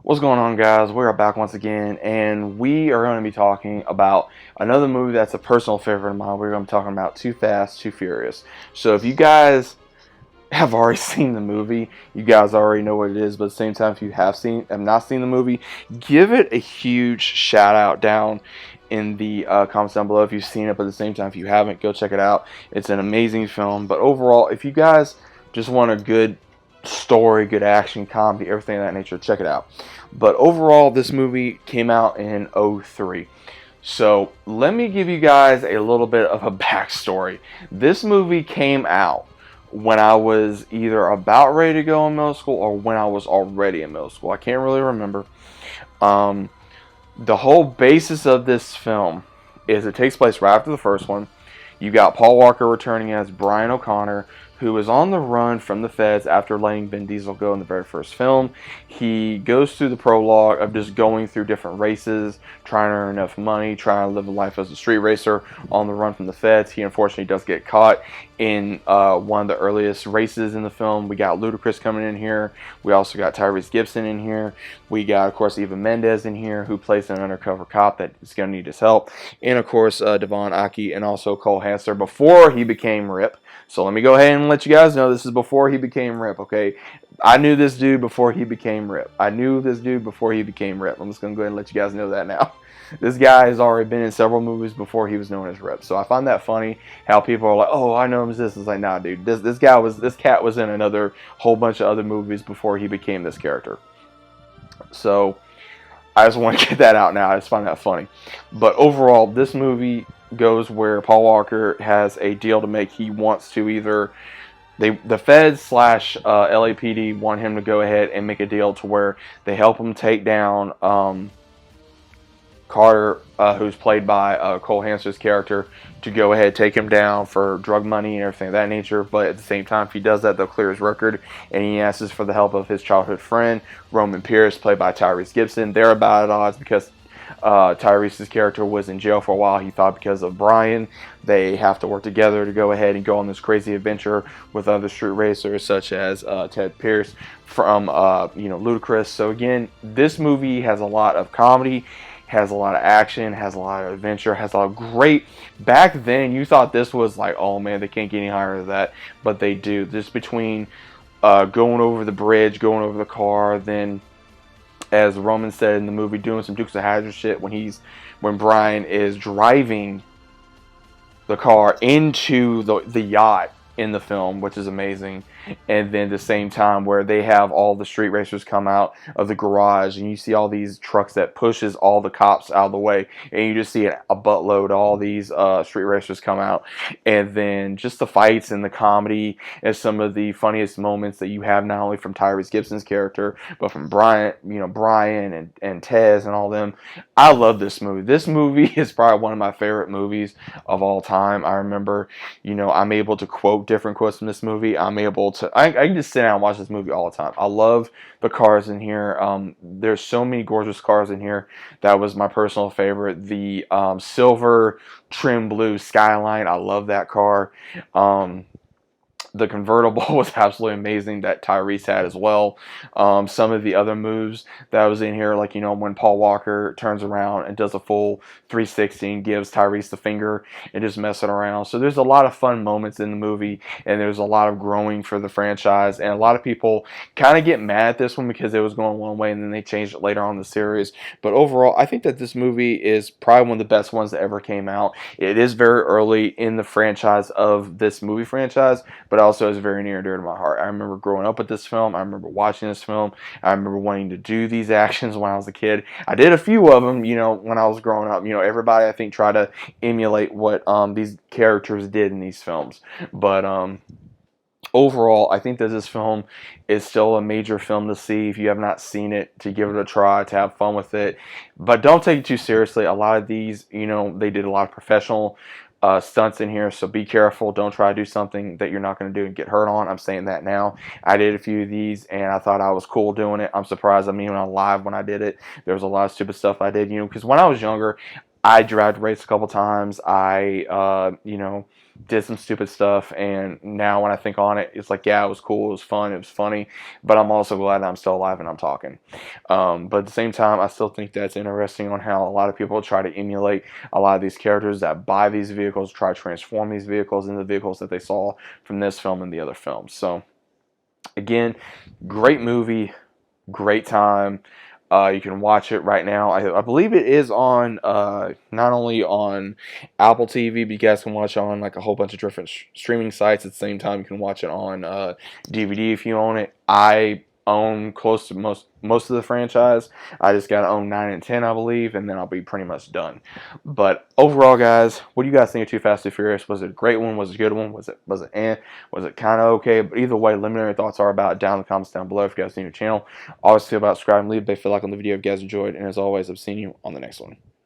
What's going on, guys? We're back once again, and we are going to be talking about another movie that's a personal favorite of mine. We're going to be talking about Too Fast, Too Furious. So, if you guys have already seen the movie, you guys already know what it is. But at the same time, if you have not seen the movie, give it a huge shout out down in the comments down below if you've seen it. But at the same time, if you haven't, go check it out. It's an amazing film. But overall, if you guys just want a good story, good action, comedy, everything of that nature, check it out. But overall, this movie came out in '03. So let me give you guys a little bit of a backstory. This movie came out when I was either about ready to go in middle school or when I was already in middle school. I can't really remember. Um, the whole basis of this film is it takes place right after the first one. You got Paul Walker returning as Brian O'Connor, who is on the run from the feds after letting Vin Diesel go in the very first film. He goes through the prologue of just going through different races, trying to earn enough money, trying to live a life as a street racer on the run from the feds. He unfortunately does get caught in one of the earliest races in the film. We got Ludacris coming in here. We also got Tyrese Gibson in here. We got, of course, Eva Mendes in here, who plays an undercover cop that is going to need his help. And, of course, Devon Aki and also Cole Hassler before he became Rip. So let me go ahead and let you guys know this is before he became Rip, okay? I knew this dude before he became Rip. I'm just going to go ahead and let you guys know that now. This guy has already been in several movies before he was known as Rip. So I find that funny how people are like, "Oh, I know him as this." It's like, nah, dude. This cat was in another whole bunch of other movies before he became this character. So I just want to get that out now. I just find that funny. But overall, this movie goes where Paul Walker has a deal to make. He wants to either the feds slash LAPD want him to go ahead and make a deal to where they help him take down Carter, who's played by Cole Hansler's character, to go ahead take him down for drug money and everything of that nature. But at the same time, if he does that, they'll clear his record. And he asks for the help of his childhood friend, Roman Pierce, played by Tyrese Gibson. They're about at odds because Tyrese's character was in jail for a while. He thought because of Brian, they have to work together to go ahead and go on this crazy adventure with other street racers such as Ted Pierce from Ludacris. So again, this movie has a lot of comedy, has a lot of action, has a lot of adventure, has a lot of great. Back then, you thought this was like, oh man, they can't get any higher than that, but they do. Just between going over the bridge, going over the car, then as Roman said in the movie, doing some Dukes of Hazzard shit when Brian is driving the car into the yacht in the film, which is amazing. And then at the same time where they have all the street racers come out of the garage and you see all these trucks that pushes all the cops out of the way, and you just see a buttload of all these street racers come out. And then just the fights and the comedy and some of the funniest moments that you have, not only from Tyrese Gibson's character but from Brian and Tez and all them. I love this movie. This movie is probably one of my favorite movies of all time. I remember, I'm able to quote different quotes from this movie. I can just sit down and watch this movie all the time. I love the cars in here. There's so many gorgeous cars in here. That was my personal favorite. The silver trim blue Skyline. I love that car. The convertible was absolutely amazing that Tyrese had as well. Some of the other moves that was in here, like, when Paul Walker turns around and does a full 360 and gives Tyrese the finger and just messing around. So there's a lot of fun moments in the movie, and there's a lot of growing for the franchise. And a lot of people kind of get mad at this one because it was going one way and then they changed it later on in the series. But overall, I think that this movie is probably one of the best ones that ever came out. It is very early in the franchise of this movie franchise, but also is very near and dear to my heart. I remember growing up with this film. I remember watching this film. I remember wanting to do these actions when I was a kid. I did a few of them, when I was growing up. Everybody, I think, tried to emulate what these characters did in these films. But overall, I think that this film is still a major film to see if you have not seen it, to give it a try, to have fun with it. But don't take it too seriously. A lot of these, they did a lot of professional stunts in here, so be careful. Don't try to do something that you're not going to do and get hurt on. I'm saying that now. I did a few of these and I thought I was cool doing it. I'm surprised I'm even alive when I did it. There was a lot of stupid stuff I did, because when I was younger, I dragged race a couple times. I did some stupid stuff, and now when I think on it, it's like, yeah, it was cool, it was fun, it was funny, but I'm also glad that I'm still alive and I'm talking. But at the same time, I still think that's interesting on how a lot of people try to emulate a lot of these characters that buy these vehicles, try to transform these vehicles into vehicles that they saw from this film and the other films. So again, great movie, great time. You can watch it right now. I believe it is on not only on Apple TV, but you guys can watch it on like a whole bunch of different streaming sites at the same time. You can watch it on DVD if you own it. I own close to most of the franchise. I just got to own 9 and 10, I believe, and then I'll be pretty much done. But overall, guys, what do you guys think of Too Fast and Furious? Was it a great one? Was it a good one? Was it Was it kind of okay? But either way, let me know your thoughts are about it down in the comments down below. If you guys new to the channel, always feel about subscribing, leave a big feel like on the video if you guys enjoyed, and as always, I've seen you on the next one.